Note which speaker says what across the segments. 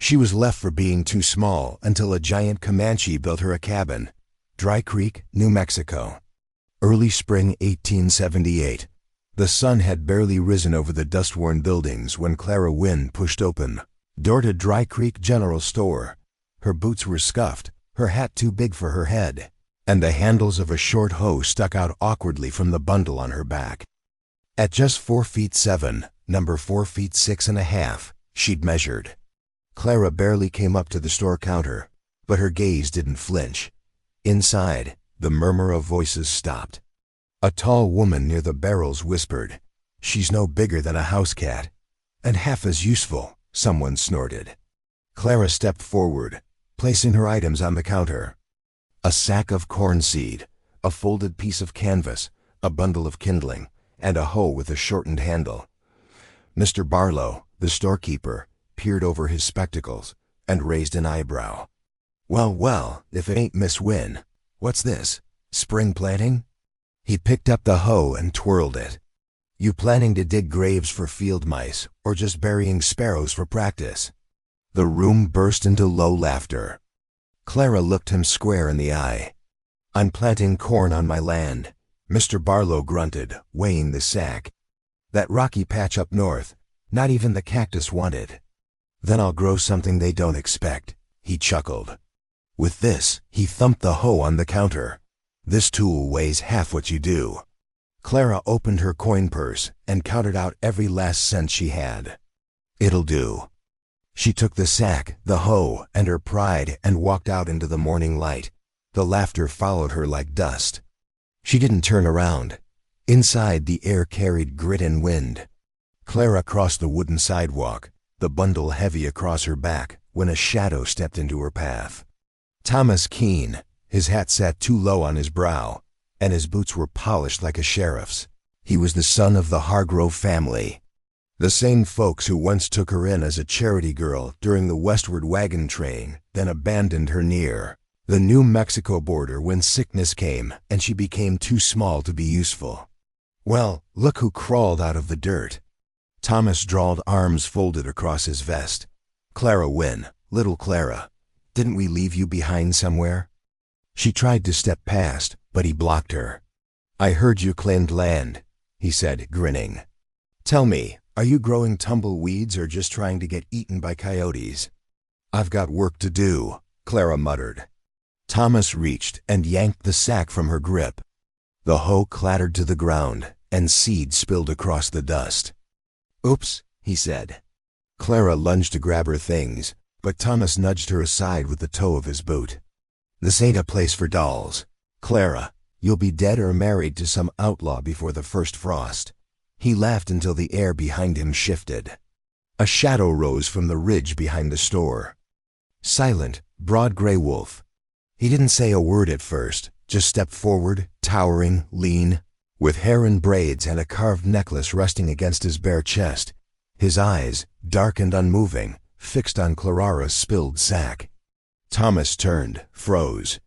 Speaker 1: She was left for being too small until a giant Comanche built her a cabin. Dry Creek, New Mexico. Early spring 1878. The sun had barely risen over the dust-worn buildings when Clara Wynne pushed open door to Dry Creek General Store. Her boots were scuffed, her hat too big for her head, and the handles of a short hoe stuck out awkwardly from the bundle on her back. At just 4'7", number 4'6½", she'd measured. Clara barely came up to the store counter, but her gaze didn't flinch. Inside, the murmur of voices stopped. A tall woman near the barrels whispered, "She's no bigger than a house cat." "And half as useful," someone snorted. Clara stepped forward, placing her items on the counter. A sack of corn seed, a folded piece of canvas, a bundle of kindling, and a hoe with a shortened handle. Mr. Barlow, the storekeeper, peered over his spectacles and raised an eyebrow. Well, if it ain't Miss Wynne. What's this? Spring planting?" He picked up the hoe and twirled it. "You planning to dig graves for field mice, or just burying sparrows for practice?" The room burst into low laughter. Clara looked him square in the eye. "I'm planting corn on my land," Mr. Barlow grunted, weighing the sack. "That rocky patch up north, not even the cactus wanted." "Then I'll grow something they don't expect," he chuckled. With this, he thumped the hoe on the counter. "This tool weighs half what you do." Clara opened her coin purse and counted out every last cent she had. "It'll do." She took the sack, the hoe, and her pride and walked out into the morning light. The laughter followed her like dust. She didn't turn around. Inside, the air carried grit and wind. Clara crossed the wooden sidewalk, the bundle heavy across her back, when a shadow stepped into her path. Thomas Keene. His hat sat too low on his brow, and his boots were polished like a sheriff's. He was the son of the Hargrove family. The same folks who once took her in as a charity girl during the westward wagon train, then abandoned her near the New Mexico border when sickness came and she became too small to be useful. "Well, look who crawled out of the dirt." Thomas drawled, arms folded across his vest. "Clara Wynne, little Clara, didn't we leave you behind somewhere?" She tried to step past, but he blocked her. "I heard you claimed land," he said, grinning. "Tell me, are you growing tumbleweeds or just trying to get eaten by coyotes?" "I've got work to do," Clara muttered. Thomas reached and yanked the sack from her grip. The hoe clattered to the ground, and seed spilled across the dust. "Oops," he said. Clara lunged to grab her things, but Thomas nudged her aside with the toe of his boot. "This ain't a place for dolls. Clara, you'll be dead or married to some outlaw before the first frost." He laughed until the air behind him shifted. A shadow rose from the ridge behind the store. Silent, broad gray wolf. He didn't say a word at first, just stepped forward, towering, lean, with hair in braids and a carved necklace resting against his bare chest. His eyes, dark and unmoving, fixed on Clara's spilled sack. Thomas turned, froze.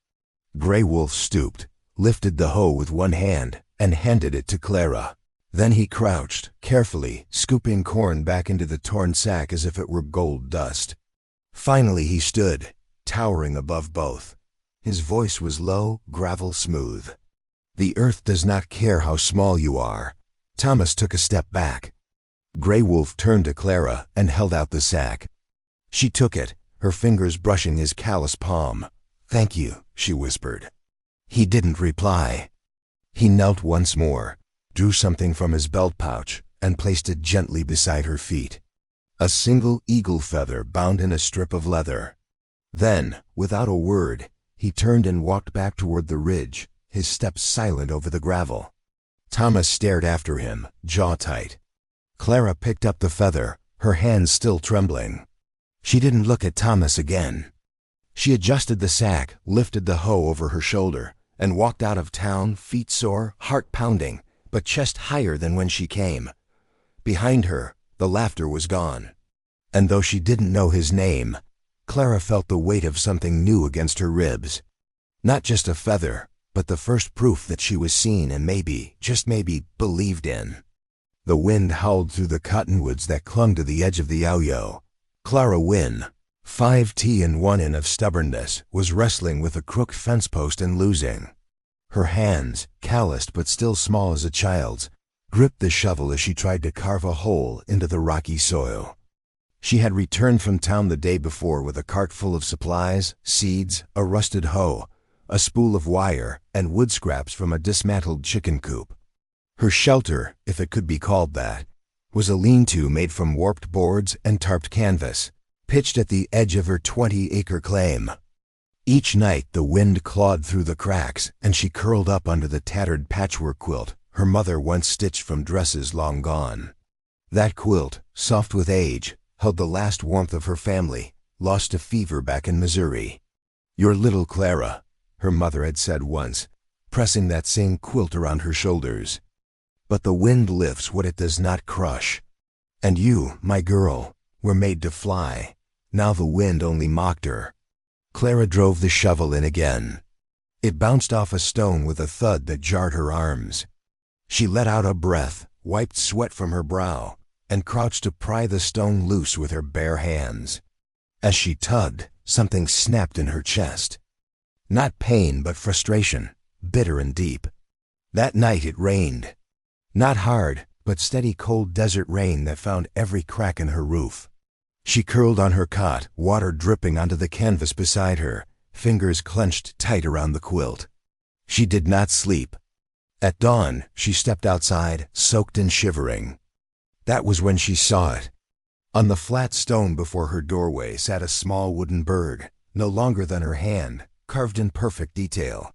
Speaker 1: Gray Wolf stooped, lifted the hoe with one hand, and handed it to Clara. Then he crouched, carefully, scooping corn back into the torn sack as if it were gold dust. Finally he stood, towering above both. His voice was low, gravel smooth. "The earth does not care how small you are." Thomas took a step back. Gray Wolf turned to Clara and held out the sack. She took it, her fingers brushing his callous palm. "Thank you," she whispered. He didn't reply. He knelt once more, drew something from his belt pouch, and placed it gently beside her feet. A single eagle feather bound in a strip of leather. Then, without a word, he turned and walked back toward the ridge, his steps silent over the gravel. Thomas stared after him, jaw tight. Clara picked up the feather, her hands still trembling. She didn't look at Thomas again. She adjusted the sack, lifted the hoe over her shoulder, and walked out of town, feet sore, heart pounding, but chest higher than when she came. Behind her, the laughter was gone. And though she didn't know his name, Clara felt the weight of something new against her ribs. Not just a feather, but the first proof that she was seen and maybe, just maybe, believed in. The wind howled through the cottonwoods that clung to the edge of the Auyo. Clara Wynne, 5 T and 1 in of stubbornness was wrestling with a crooked fence post and losing. Her hands, calloused but still small as a child's, gripped the shovel as she tried to carve a hole into the rocky soil. She had returned from town the day before with a cart full of supplies, seeds, a rusted hoe, a spool of wire, and wood scraps from a dismantled chicken coop. Her shelter, if it could be called that, was a lean-to made from warped boards and tarped canvas, pitched at the edge of her 20-acre claim. Each night the wind clawed through the cracks, and she curled up under the tattered patchwork quilt her mother once stitched from dresses long gone. That quilt, soft with age, held the last warmth of her family, lost to fever back in Missouri. "Your little Clara," her mother had said once, pressing that same quilt around her shoulders. "But the wind lifts what it does not crush. And you, my girl, were made to fly." Now the wind only mocked her. Clara drove the shovel in again. It bounced off a stone with a thud that jarred her arms. She let out a breath, wiped sweat from her brow, and crouched to pry the stone loose with her bare hands. As she tugged, something snapped in her chest. Not pain, but frustration, bitter and deep. That night it rained. Not hard, but steady cold desert rain that found every crack in her roof. She curled on her cot, water dripping onto the canvas beside her, fingers clenched tight around the quilt. She did not sleep. At dawn, she stepped outside, soaked and shivering. That was when she saw it. On the flat stone before her doorway sat a small wooden bird, no longer than her hand, carved in perfect detail.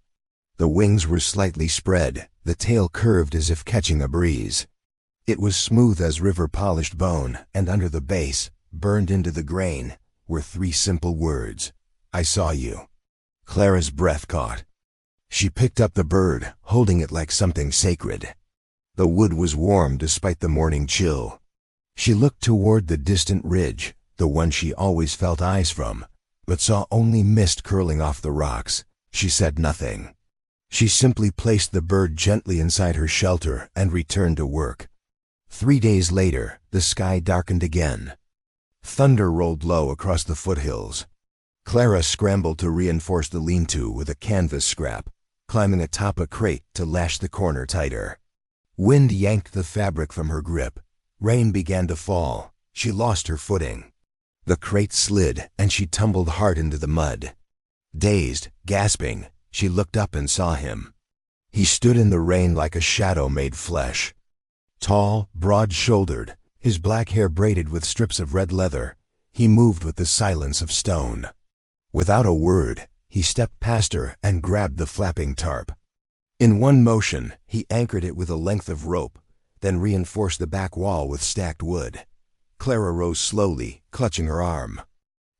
Speaker 1: The wings were slightly spread, the tail curved as if catching a breeze. It was smooth as river-polished bone, and under the base, burned into the grain, were 3 simple words: "I saw you." Clara's breath caught. She picked up the bird, holding it like something sacred. The wood was warm despite the morning chill. She looked toward the distant ridge, the one she always felt eyes from, but saw only mist curling off the rocks. She said nothing. She simply placed the bird gently inside her shelter and returned to work. 3 days later, the sky darkened again. Thunder rolled low across the foothills. Clara scrambled to reinforce the lean-to with a canvas scrap, climbing atop a crate to lash the corner tighter. Wind yanked the fabric from her grip. Rain began to fall. She lost her footing. The crate slid, and she tumbled hard into the mud. Dazed, gasping, she looked up and saw him. He stood in the rain like a shadow made flesh. Tall, broad-shouldered, his black hair braided with strips of red leather, he moved with the silence of stone. Without a word, he stepped past her and grabbed the flapping tarp. In one motion, he anchored it with a length of rope, then reinforced the back wall with stacked wood. Clara rose slowly, clutching her arm.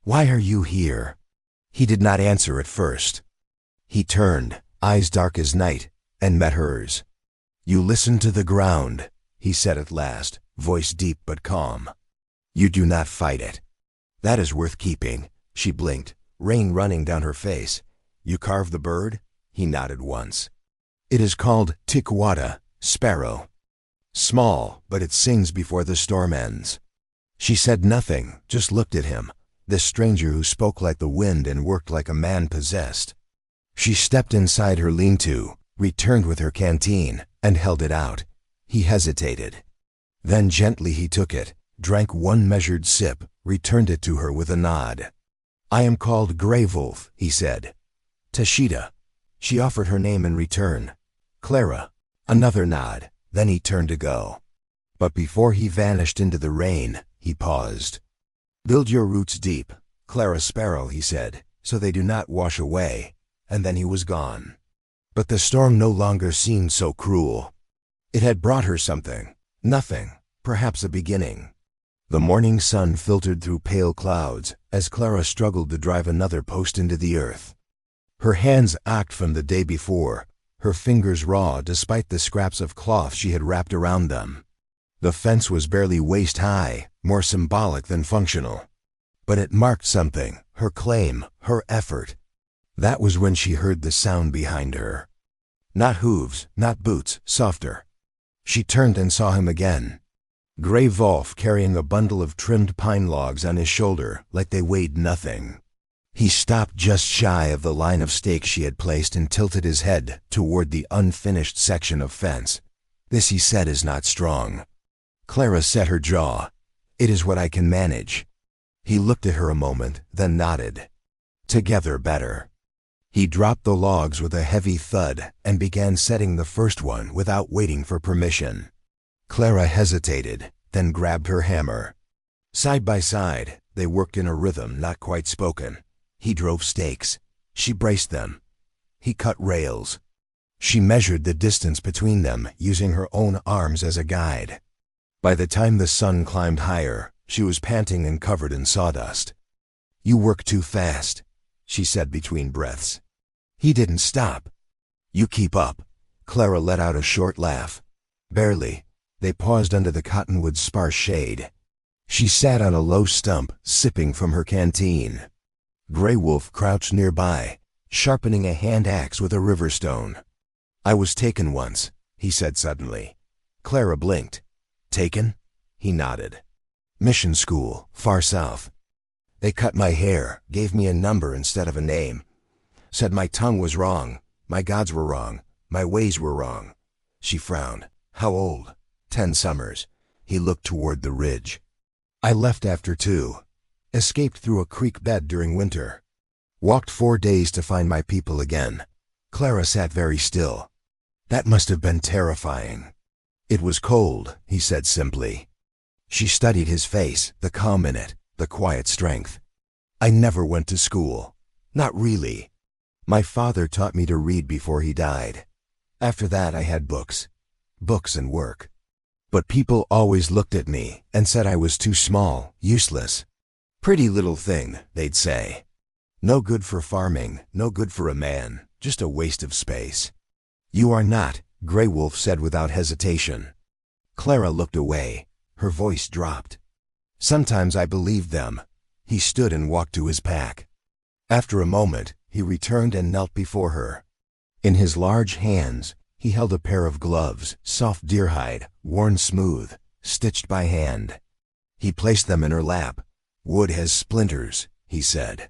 Speaker 1: "Why are you here?" He did not answer at first. He turned, eyes dark as night, and met hers. "You listen to the ground," he said at last, voice deep but calm. "You do not fight it. That is worth keeping." She blinked, rain running down her face. "You carved the bird?" He nodded once. "It is called tikwata, sparrow. Small, but it sings before the storm ends." She said nothing, just looked at him, this stranger who spoke like the wind and worked like a man possessed. She stepped inside her lean-to, returned with her canteen, and held it out. He hesitated. Then gently he took it, drank one measured sip, returned it to her with a nod. "I am called Grey Wolf," he said. "Tashita." She offered her name in return. "Clara." Another nod, then he turned to go. But before he vanished into the rain, he paused. "Build your roots deep, Clara Sparrow," he said, "so they do not wash away," and then he was gone. But the storm no longer seemed so cruel. It had brought her something, nothing, perhaps a beginning. The morning sun filtered through pale clouds as Clara struggled to drive another post into the earth. Her hands ached from the day before, her fingers raw despite the scraps of cloth she had wrapped around them. The fence was barely waist-high, more symbolic than functional. But it marked something, her claim, her effort. That was when she heard the sound behind her. Not hooves, not boots, softer. She turned and saw him again. Gray Wolf carrying a bundle of trimmed pine logs on his shoulder like they weighed nothing. He stopped just shy of the line of stakes she had placed and tilted his head toward the unfinished section of fence. "This," he said, "is not strong." Clara set her jaw. "It is what I can manage." He looked at her a moment, then nodded. "Together better." He dropped the logs with a heavy thud and began setting the first one without waiting for permission. Clara hesitated, then grabbed her hammer. Side by side, they worked in a rhythm not quite spoken. He drove stakes. She braced them. He cut rails. She measured the distance between them, using her own arms as a guide. By the time the sun climbed higher, she was panting and covered in sawdust. "You work too fast," she said between breaths. He didn't stop. "You keep up." Clara let out a short laugh. Barely. They paused under the cottonwood's sparse shade. She sat on a low stump, sipping from her canteen. Gray Wolf crouched nearby, sharpening a hand axe with a river stone. "I was taken once," he said suddenly. Clara blinked. "Taken?" He nodded. "Mission school, far south. They cut my hair, gave me a number instead of a name. Said my tongue was wrong, my gods were wrong, my ways were wrong." She frowned. "How old?" 10 summers. He looked toward the ridge. "I left after 2. Escaped through a creek bed during winter. Walked 4 days to find my people again." Clara sat very still. "That must have been terrifying." "It was cold," he said simply. She studied his face, the calm in it, the quiet strength. "I never went to school. Not really. My father taught me to read before he died. After that I had books. Books and work. But people always looked at me and said I was too small, useless. Pretty little thing, they'd say. No good for farming, no good for a man, just a waste of space." "You are not," Gray Wolf said without hesitation. Clara looked away. Her voice dropped. "Sometimes I believed them." He stood and walked to his pack. After a moment, he returned and knelt before her. In his large hands, he held a pair of gloves, soft deer hide, worn smooth, stitched by hand. He placed them in her lap. "Wood has splinters," he said.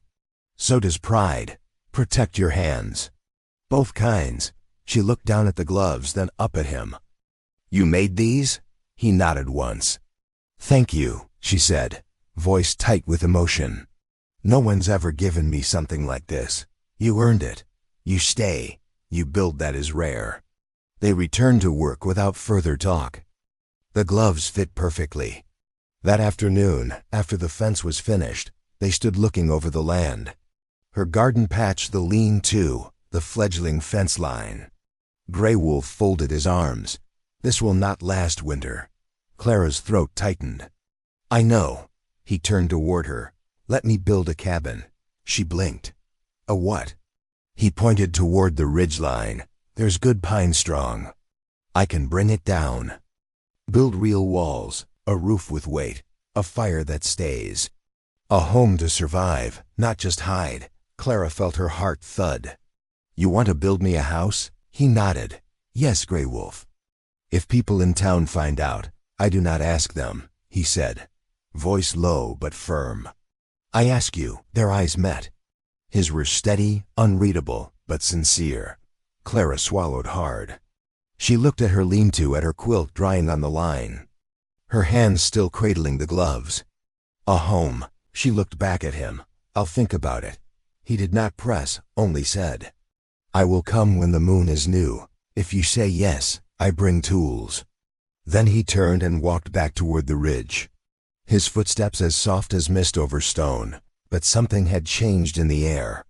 Speaker 1: "So does pride. Protect your hands." "Both kinds." She looked down at the gloves, then up at him. "You made these?" He nodded once. "Thank you," she said, voice tight with emotion. "No one's ever given me something like this. You earned it. You stay. You build that is rare." They returned to work without further talk. The gloves fit perfectly. That afternoon, after the fence was finished, they stood looking over the land. Her garden patch, the lean-to, the fledgling fence line. Gray Wolf folded his arms. "This will not last winter." Clara's throat tightened. "I know." He turned toward her. "Let me build a cabin." She blinked. "A what?" He pointed toward the ridgeline. "There's good pine strong. I can bring it down. Build real walls, a roof with weight, a fire that stays. A home to survive, not just hide." Clara felt her heart thud. "You want to build me a house?" He nodded. "Yes, Gray Wolf. If people in town find out, I do not ask them," he said, voice low but firm. "I ask you." Their eyes met. His were steady, unreadable, but sincere. Clara swallowed hard. She looked at her lean-to, at her quilt drying on the line, her hands still cradling the gloves. "A home." She looked back at him. "I'll think about it." He did not press, only said, "I will come when the moon is new. If you say yes, I bring tools." Then he turned and walked back toward the ridge. His footsteps as soft as mist over stone, but something had changed in the air.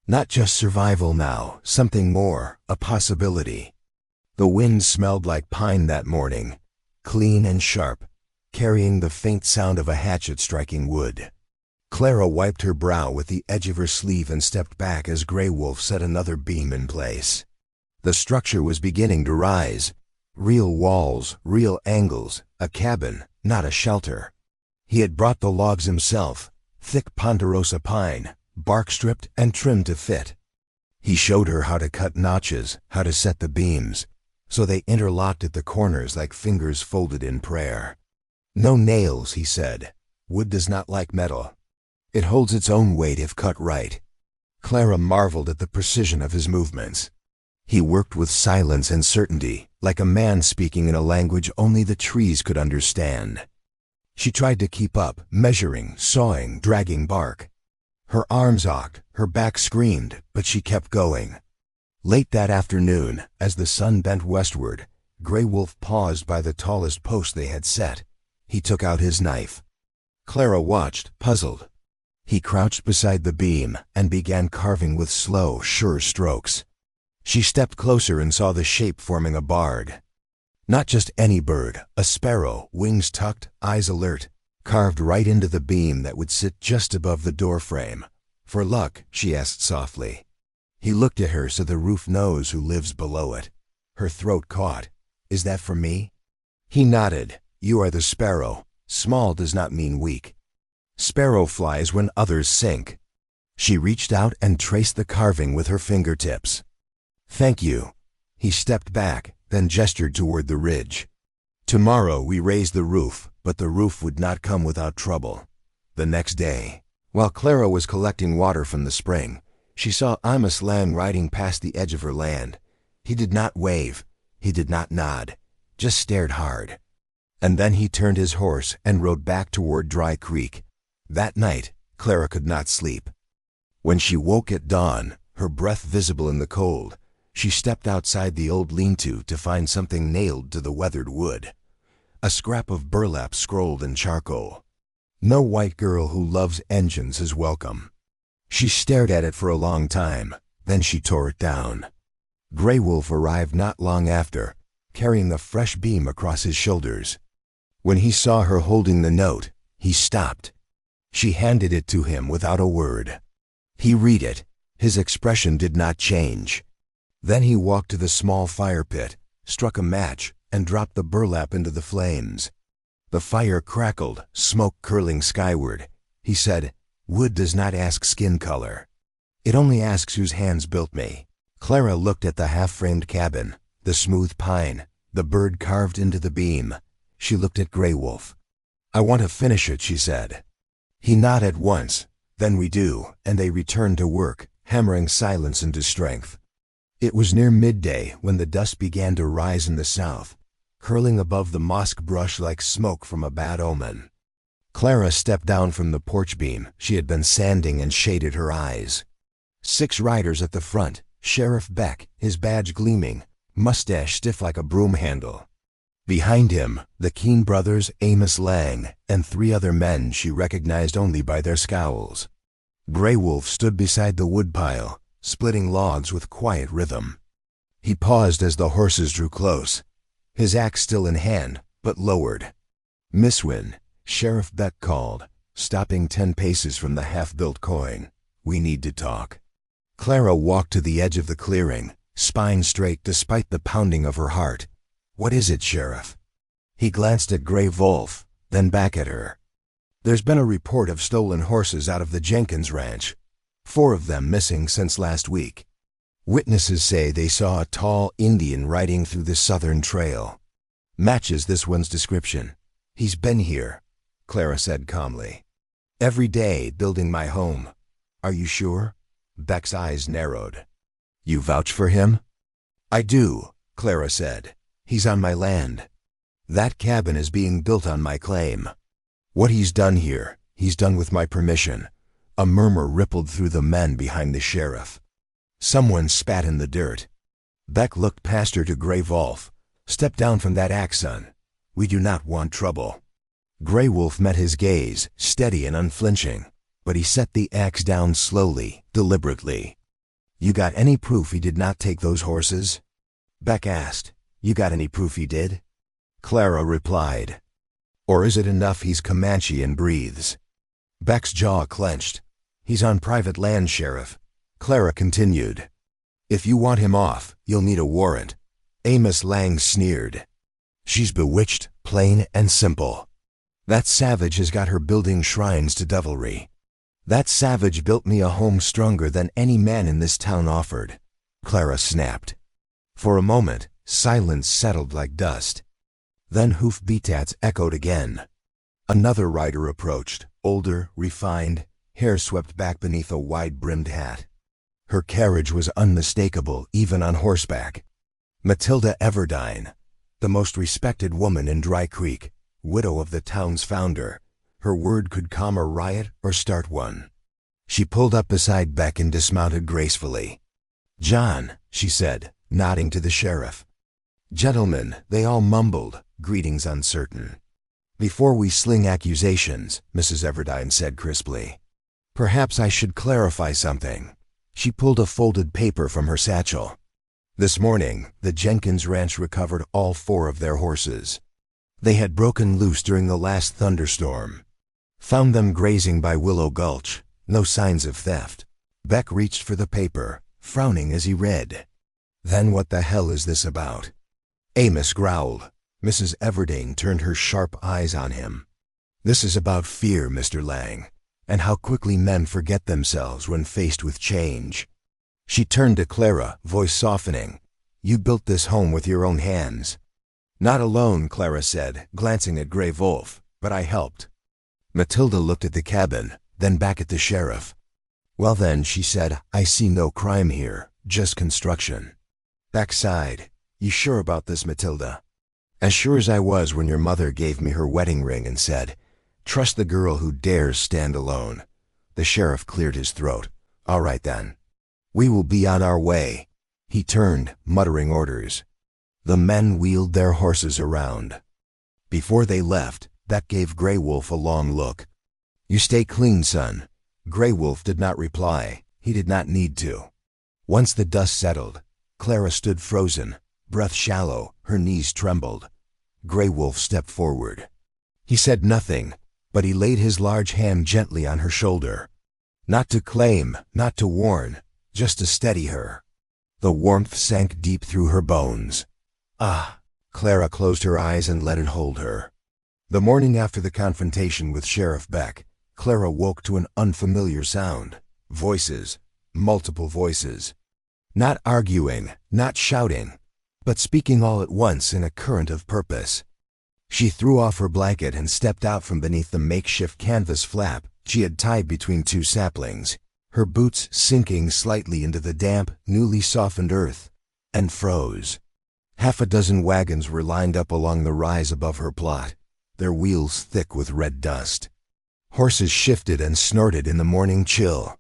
Speaker 1: Not just survival now, something more, a possibility. The wind smelled like pine that morning, clean and sharp, carrying the faint sound of a hatchet striking wood. Clara wiped her brow with the edge of her sleeve and stepped back as Gray Wolf set another beam in place. The structure was beginning to rise. Real walls, real angles, a cabin, not a shelter. He had brought the logs himself, thick ponderosa pine, bark stripped and trimmed to fit. He showed her how to cut notches, how to set the beams, so they interlocked at the corners like fingers folded in prayer. No nails, he said. Wood does not like metal. It holds its own weight if cut right. Clara marveled at the precision of his movements. He worked with silence and certainty, like a man speaking in a language only the trees could understand. She tried to keep up, measuring, sawing, dragging bark. Her arms ached, her back screamed, but she kept going. Late that afternoon, as the sun bent westward, Grey Wolf paused by the tallest post they had set. He took out his knife. Clara watched, puzzled. He crouched beside the beam and began carving with slow, sure strokes. She stepped closer and saw the shape forming a bird. Not just any bird, a sparrow, wings tucked, eyes alert, carved right into the beam that would sit just above the doorframe. For luck, she asked softly. He looked at her so the roof knows who lives below it. Her throat caught. Is that for me? He nodded. You are the sparrow. Small does not mean weak. Sparrow flies when others sink. She reached out and traced the carving with her fingertips. Thank you. He stepped back, then gestured toward the ridge. Tomorrow we raise the roof, but the roof would not come without trouble. The next day, while Clara was collecting water from the spring, she saw Amos Lang riding past the edge of her land. He did not wave. He did not nod, just stared hard. And then he turned his horse and rode back toward Dry Creek. That night, Clara could not sleep. When she woke at dawn, her breath visible in the cold, she stepped outside the old lean-to to find something nailed to the weathered wood. A scrap of burlap scrolled in charcoal. No white girl who loves engines is welcome. She stared at it for a long time, then she tore it down. Grey Wolf arrived not long after, carrying a fresh beam across his shoulders. When he saw her holding the note, he stopped. She handed it to him without a word. He read it. His expression did not change. Then he walked to the small fire pit, struck a match, and dropped the burlap into the flames. The fire crackled, smoke curling skyward. He said, Wood does not ask skin color. It only asks whose hands built me. Clara looked at the half-framed cabin, the smooth pine, the bird carved into the beam. She looked at Grey Wolf. I want to finish it, she said. He nodded once. Then we do, and they returned to work, hammering silence into strength. It was near midday when the dust began to rise in the south, curling above the mosque brush like smoke from a bad omen. Clara stepped down from the porch beam. She had been sanding and shaded her eyes. 6 riders at the front, Sheriff Beck, his badge gleaming, mustache stiff like a broom handle. Behind him, the Keene brothers, Amos Lang, and 3 other men she recognized only by their scowls. Grey Wolf stood beside the woodpile, splitting logs with quiet rhythm. He paused as the horses drew close, his axe still in hand, but lowered. Miss Wynne, Sheriff Beck called, stopping 10 paces from the half-built coin. We need to talk. Clara walked to the edge of the clearing, spine straight despite the pounding of her heart. What is it, Sheriff? He glanced at Grey Wolf, then back at her. There's been a report of stolen horses out of the Jenkins ranch. 4 of them missing since last week. Witnesses say they saw a tall Indian riding through the southern trail. Matches this one's description. He's been here, Clara said calmly. Every day building my home. Are you sure? Beck's eyes narrowed. You vouch for him? I do, Clara said. He's on my land. That cabin is being built on my claim. What he's done here, he's done with my permission. A murmur rippled through the men behind the sheriff. Someone spat in the dirt. Beck looked past her to Grey Wolf. Step down from that axe, son. We do not want trouble. Grey Wolf met his gaze, steady and unflinching, but he set the axe down slowly, deliberately. You got any proof he did not take those horses? Beck asked. You got any proof he did? Clara replied. Or is it enough he's Comanche and breathes? Beck's jaw clenched. He's on private land, Sheriff. Clara continued. If you want him off, you'll need a warrant. Amos Lang sneered. She's bewitched, plain and simple. That savage has got her building shrines to devilry. That savage built me a home stronger than any man in this town offered. Clara snapped. For a moment, silence settled like dust. Then hoofbeats echoed again. Another rider approached, older, refined, hair swept back beneath a wide-brimmed hat. Her carriage was unmistakable even on horseback. Matilda Everdine, the most respected woman in Dry Creek, widow of the town's founder. Her word could calm a riot or start one. She pulled up beside Beck and dismounted gracefully. "John," she said, nodding to the sheriff. "Gentlemen," they all mumbled, greetings uncertain. "Before we sling accusations," Mrs. Everdine said crisply, "perhaps I should clarify something." She pulled a folded paper from her satchel. "This morning, the Jenkins Ranch recovered all 4 of their horses. They had broken loose during the last thunderstorm. Found them grazing by Willow Gulch. No signs of theft." Beck reached for the paper, frowning as he read. "Then what the hell is this about?" Amos growled. Mrs. Everdine turned her sharp eyes on him. "This is about fear, Mr. Lang, and how quickly men forget themselves when faced with change." She turned to Clara, voice softening. "You built this home with your own hands." "Not alone," Clara said, glancing at Gray Wolf, "but I helped." Matilda looked at the cabin, then back at the sheriff. "Well then," she said, "I see no crime here, just construction." Beck sighed. "You sure about this, Matilda?" "As sure as I was when your mother gave me her wedding ring and said, 'Trust the girl who dares stand alone.'" The sheriff cleared his throat. "All right then. We will be on our way." He turned, muttering orders. The men wheeled their horses around. Before they left, Beck gave Gray Wolf a long look. "You stay clean, son." Gray Wolf did not reply. He did not need to. Once the dust settled, Clara stood frozen, breath shallow, her knees trembled. Gray Wolf stepped forward. He said nothing, but he laid his large hand gently on her shoulder. Not to claim, not to warn, just to steady her. The warmth sank deep through her bones. "Ah!" Clara closed her eyes and let it hold her. The morning after the confrontation with Sheriff Beck, Clara woke to an unfamiliar sound. Voices, multiple voices. Not arguing, not shouting, but speaking all at once in a current of purpose. She threw off her blanket and stepped out from beneath the makeshift canvas flap she had tied between 2 saplings, her boots sinking slightly into the damp, newly softened earth, and froze. Half a dozen wagons were lined up along the rise above her plot, their wheels thick with red dust. Horses shifted and snorted in the morning chill.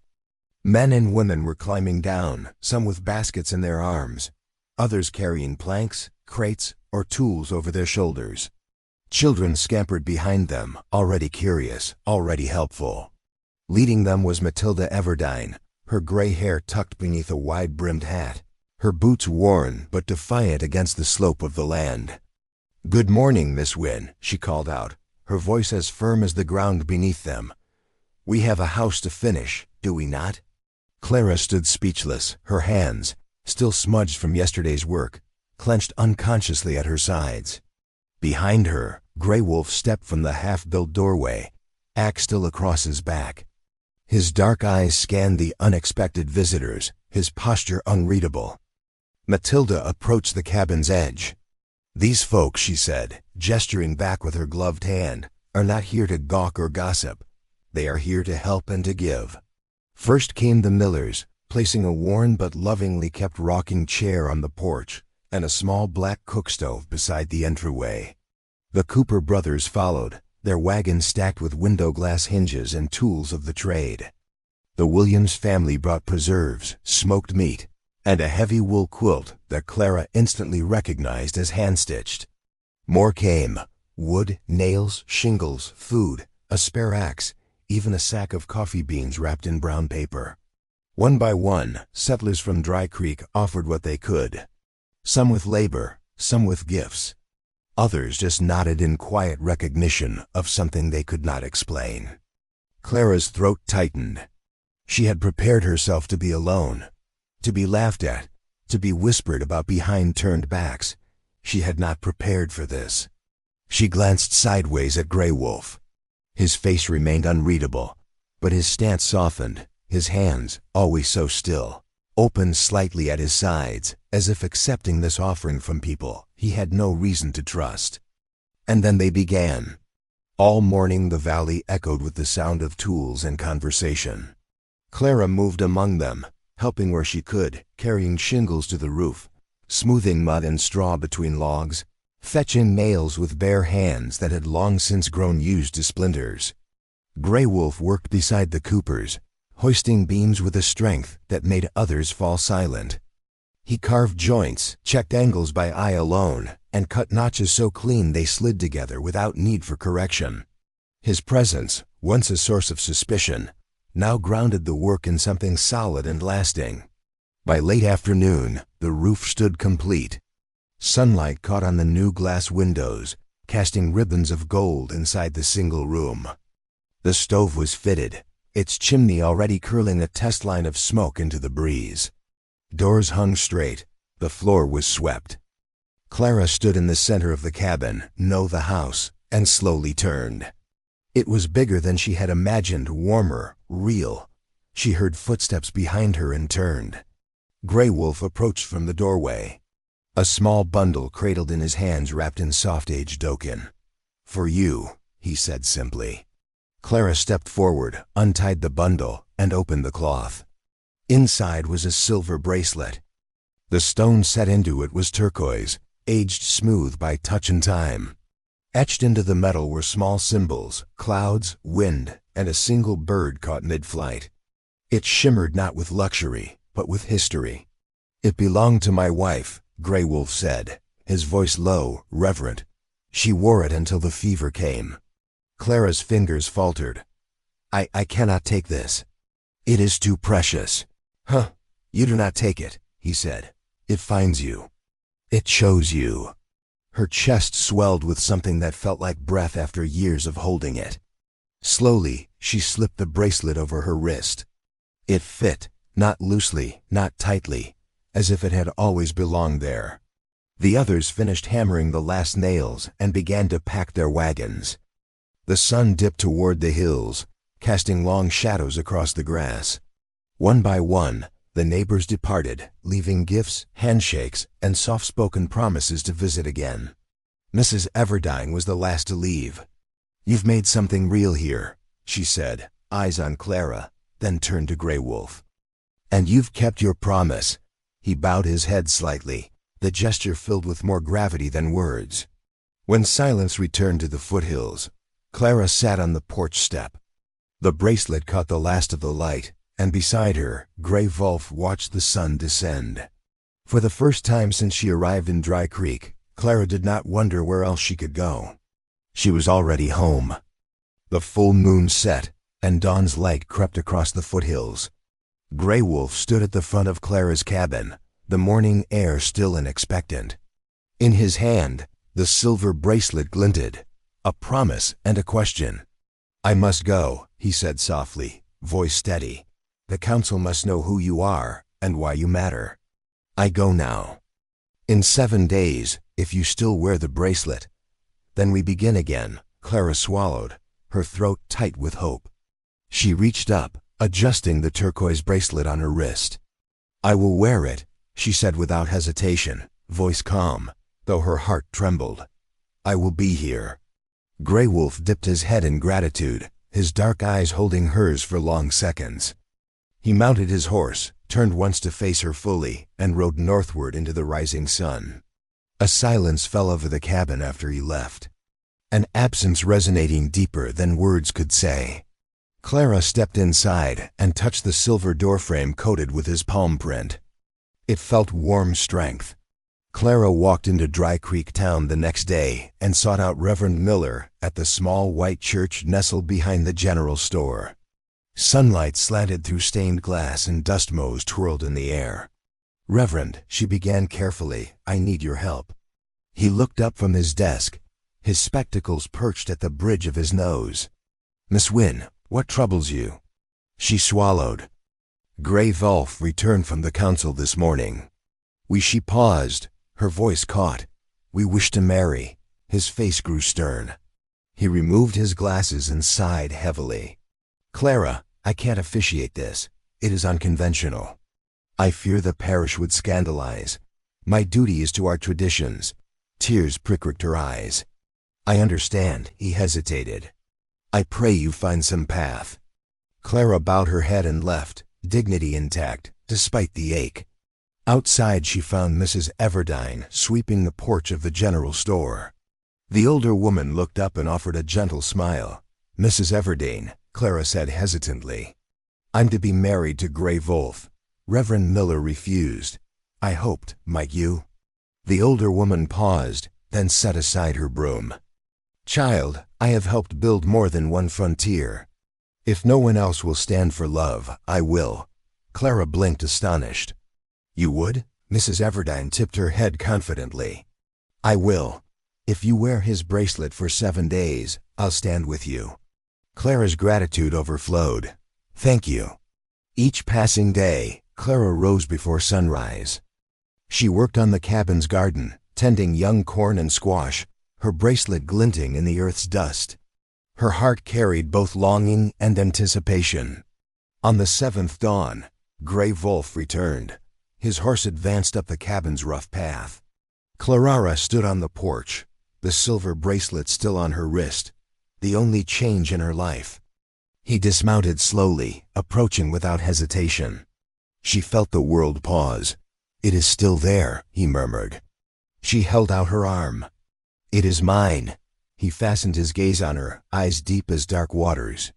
Speaker 1: Men and women were climbing down, some with baskets in their arms, others carrying planks, crates, or tools over their shoulders. Children scampered behind them, already curious, already helpful. Leading them was Matilda Everdine, her gray hair tucked beneath a wide-brimmed hat, her boots worn but defiant against the slope of the land. "Good morning, Miss Wynne," she called out, her voice as firm as the ground beneath them. "We have a house to finish, do we not?" Clara stood speechless, her hands, still smudged from yesterday's work, clenched unconsciously at her sides. Behind her, Gray Wolf stepped from the half-built doorway, axe still across his back. His dark eyes scanned the unexpected visitors, his posture unreadable. Matilda approached the cabin's edge. "These folks," she said, gesturing back with her gloved hand, "are not here to gawk or gossip. They are here to help and to give." First came the Millers, placing a worn but lovingly kept rocking chair on the porch and a small black cook stove beside the entryway. The Cooper brothers followed, their wagon stacked with window glass hinges and tools of the trade. The Williams family brought preserves, smoked meat, and a heavy wool quilt that Clara instantly recognized as hand-stitched. More came: wood, nails, shingles, food, a spare axe, even a sack of coffee beans wrapped in brown paper. One by one, settlers from Dry Creek offered what they could. Some with labor, some with gifts. Others just nodded in quiet recognition of something they could not explain. Clara's throat tightened. She had prepared herself to be alone, to be laughed at, to be whispered about behind turned backs. She had not prepared for this. She glanced sideways at Gray Wolf. His face remained unreadable, but his stance softened, his hands, always so still, opened slightly at his sides, as if accepting this offering from people he had no reason to trust. And then they began. All morning the valley echoed with the sound of tools and conversation. Clara moved among them, helping where she could, carrying shingles to the roof, smoothing mud and straw between logs, fetching nails with bare hands that had long since grown used to splinters. Grey Wolf worked beside the Coopers, hoisting beams with a strength that made others fall silent. He carved joints, checked angles by eye alone, and cut notches so clean they slid together without need for correction. His presence, once a source of suspicion, now grounded the work in something solid and lasting. By late afternoon, the roof stood complete. Sunlight caught on the new glass windows, casting ribbons of gold inside the single room. The stove was fitted, its chimney already curling a test line of smoke into the breeze. Doors hung straight, the floor was swept. Clara stood in the center of the cabin, the house, and slowly turned. It was bigger than she had imagined, warmer, real. She heard footsteps behind her and turned. Grey Wolf approached from the doorway. A small bundle cradled in his hands wrapped in soft-aged doken. "For you," he said simply. Clara stepped forward, untied the bundle, and opened the cloth. Inside was a silver bracelet. The stone set into it was turquoise, aged smooth by touch and time. Etched into the metal were small symbols, clouds, wind, and a single bird caught mid-flight. It shimmered not with luxury, but with history. "It belonged to my wife," Grey Wolf said, his voice low, reverent. "She wore it until the fever came." Clara's fingers faltered. I cannot take this. It is too precious." "Huh, you do not take it," he said. "It finds you. It chose you." Her chest swelled with something that felt like breath after years of holding it. Slowly, she slipped the bracelet over her wrist. It fit, not loosely, not tightly, as if it had always belonged there. The others finished hammering the last nails and began to pack their wagons. The sun dipped toward the hills, casting long shadows across the grass. One by one, the neighbors departed, leaving gifts, handshakes, and soft-spoken promises to visit again. Mrs. Everdine was the last to leave. "You've made something real here," she said, eyes on Clara, then turned to Grey Wolf. "And you've kept your promise." He bowed his head slightly, the gesture filled with more gravity than words. When silence returned to the foothills, Clara sat on the porch step. The bracelet caught the last of the light, and beside her, Grey Wolf watched the sun descend. For the first time since she arrived in Dry Creek, Clara did not wonder where else she could go. She was already home. The full moon set, and dawn's light crept across the foothills. Grey Wolf stood at the front of Clara's cabin, the morning air still and expectant. In his hand, the silver bracelet glinted, a promise and a question. "I must go," he said softly, voice steady. "The council must know who you are and why you matter. I go now. In 7 days, if you still wear the bracelet, then we begin again." Clara swallowed, her throat tight with hope. She reached up, adjusting the turquoise bracelet on her wrist. "I will wear it," she said without hesitation, voice calm, though her heart trembled. "I will be here." Grey Wolf dipped his head in gratitude, his dark eyes holding hers for long seconds. He mounted his horse, turned once to face her fully, and rode northward into the rising sun. A silence fell over the cabin after he left, an absence resonating deeper than words could say. Clara stepped inside and touched the silver doorframe coated with his palm print. It felt warm strength. Clara walked into Dry Creek town the next day and sought out Reverend Miller at the small white church nestled behind the general store. Sunlight slanted through stained glass and dust motes twirled in the air. "Reverend," she began carefully, "I need your help." He looked up from his desk, his spectacles perched at the bridge of his nose. "Miss Wynne, what troubles you?" She swallowed. "Grey Wolf returned from the council this morning. She paused, her voice caught. "We wish to marry." His face grew stern. He removed his glasses and sighed heavily. "Clara, I can't officiate this. It is unconventional. I fear the parish would scandalize. My duty is to our traditions." Tears pricked her eyes. I understand, he hesitated. I pray you find some path. Clara bowed her head and left, dignity intact, despite the ache. Outside she found Mrs. Everdine sweeping the porch of the general store. The older woman looked up and offered a gentle smile. Mrs. Everdine, Clara said hesitantly. I'm to be married to Gray Wolf. Reverend Miller refused. I hoped, might you? The older woman paused, then set aside her broom. Child, I have helped build more than one frontier. If no one else will stand for love, I will. Clara blinked astonished. You would? Mrs. Everdine tipped her head confidently. I will. If you wear his bracelet for 7 days, I'll stand with you. Clara's gratitude overflowed. Thank you. Each passing day, Clara rose before sunrise. She worked on the cabin's garden, tending young corn and squash, her bracelet glinting in the earth's dust. Her heart carried both longing and anticipation. On the 7th dawn, Gray Wolf returned. His horse advanced up the cabin's rough path. Clara stood on the porch, the silver bracelet still on her wrist, the only change in her life. He dismounted slowly, approaching without hesitation. She felt the world pause. It is still there, he murmured. She held out her arm. It is mine. He fastened his gaze on her, eyes deep as dark waters.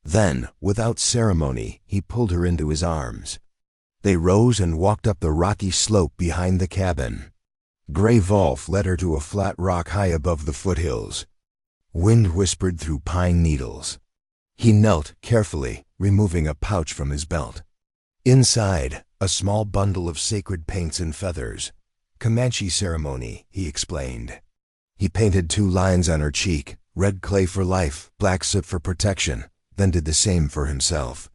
Speaker 1: Then, without ceremony, he pulled her into his arms. They rose and walked up the rocky slope behind the cabin. Gray Wolf led her to a flat rock high above the foothills. Wind whispered through pine needles. He knelt carefully, removing a pouch from his belt. Inside, a small bundle of sacred paints and feathers. Comanche ceremony, he explained. He painted 2 lines on her cheek, red clay for life, black soot for protection, then did the same for himself.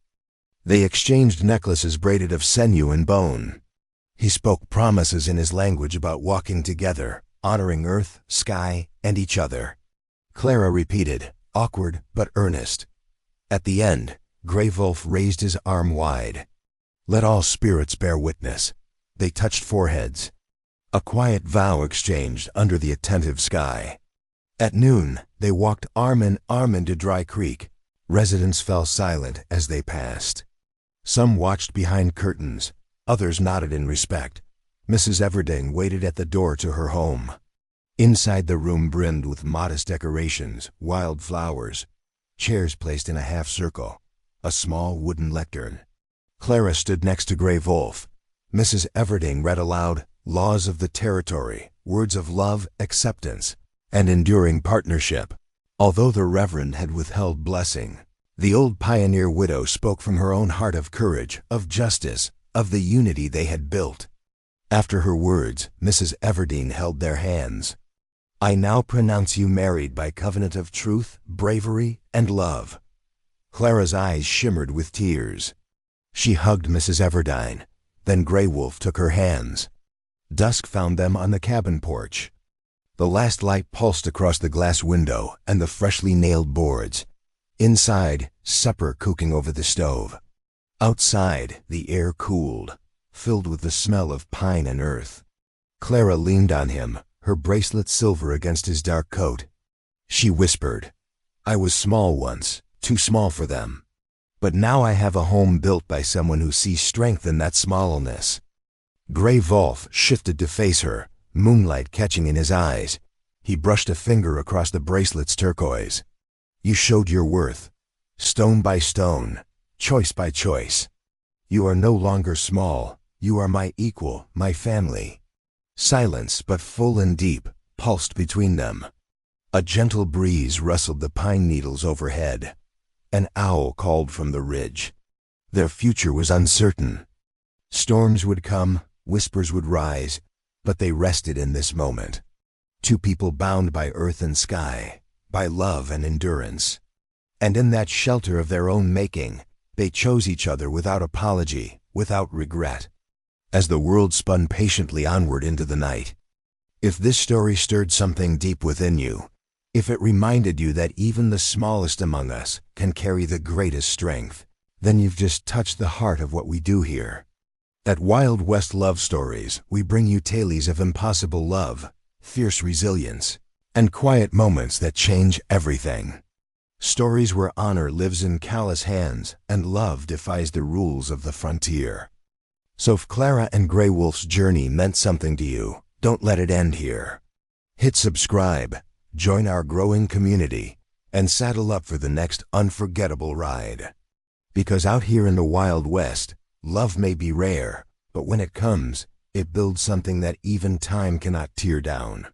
Speaker 1: They exchanged necklaces braided of sinew and bone. He spoke promises in his language about walking together, honoring earth, sky, and each other. Clara repeated, awkward but earnest. At the end, Gray Wolf raised his arm wide. Let all spirits bear witness. They touched foreheads. A quiet vow exchanged under the attentive sky. At noon, they walked arm in arm into Dry Creek. Residents fell silent as they passed. Some watched behind curtains. Others nodded in respect. Mrs. Everdine waited at the door to her home. Inside the room brimmed with modest decorations, wild flowers, chairs placed in a half circle, a small wooden lectern. Clara stood next to Gray Wolf. Mrs. Everdine read aloud, laws of the territory, words of love, acceptance, and enduring partnership. Although the Reverend had withheld blessing, the old pioneer widow spoke from her own heart of courage, of justice, of the unity they had built. After her words, Mrs. Everdine held their hands. I now pronounce you married by covenant of truth, bravery, and love. Clara's eyes shimmered with tears. She hugged Mrs. Everdine. Then Gray Wolf took her hands. Dusk found them on the cabin porch. The last light pulsed across the glass window and the freshly nailed boards. Inside, supper cooking over the stove. Outside, the air cooled, filled with the smell of pine and earth. Clara leaned on him, her bracelet silver against his dark coat. She whispered, I was small once, too small for them. But now I have a home built by someone who sees strength in that smallness. Gray Wolf shifted to face her, moonlight catching in his eyes. He brushed a finger across the bracelet's turquoise. You showed your worth. Stone by stone, choice by choice. You are no longer small. You are my equal, my family. Silence, but full and deep, pulsed between them. A gentle breeze rustled the pine needles overhead. An owl called from the ridge. Their future was uncertain. Storms would come, whispers would rise, but they rested in this moment. 2 people bound by earth and sky, by love and endurance. And in that shelter of their own making, they chose each other without apology, without regret. As the world spun patiently onward into the night. If this story stirred something deep within you, if it reminded you that even the smallest among us can carry the greatest strength, then you've just touched the heart of what we do here. At Wild West Love Stories, we bring you tales of impossible love, fierce resilience, and quiet moments that change everything. Stories where honor lives in callous hands and love defies the rules of the frontier. So if Clara and Grey Wolf's journey meant something to you, don't let it end here. Hit subscribe, join our growing community, and saddle up for the next unforgettable ride. Because out here in the Wild West, love may be rare, but when it comes, it builds something that even time cannot tear down.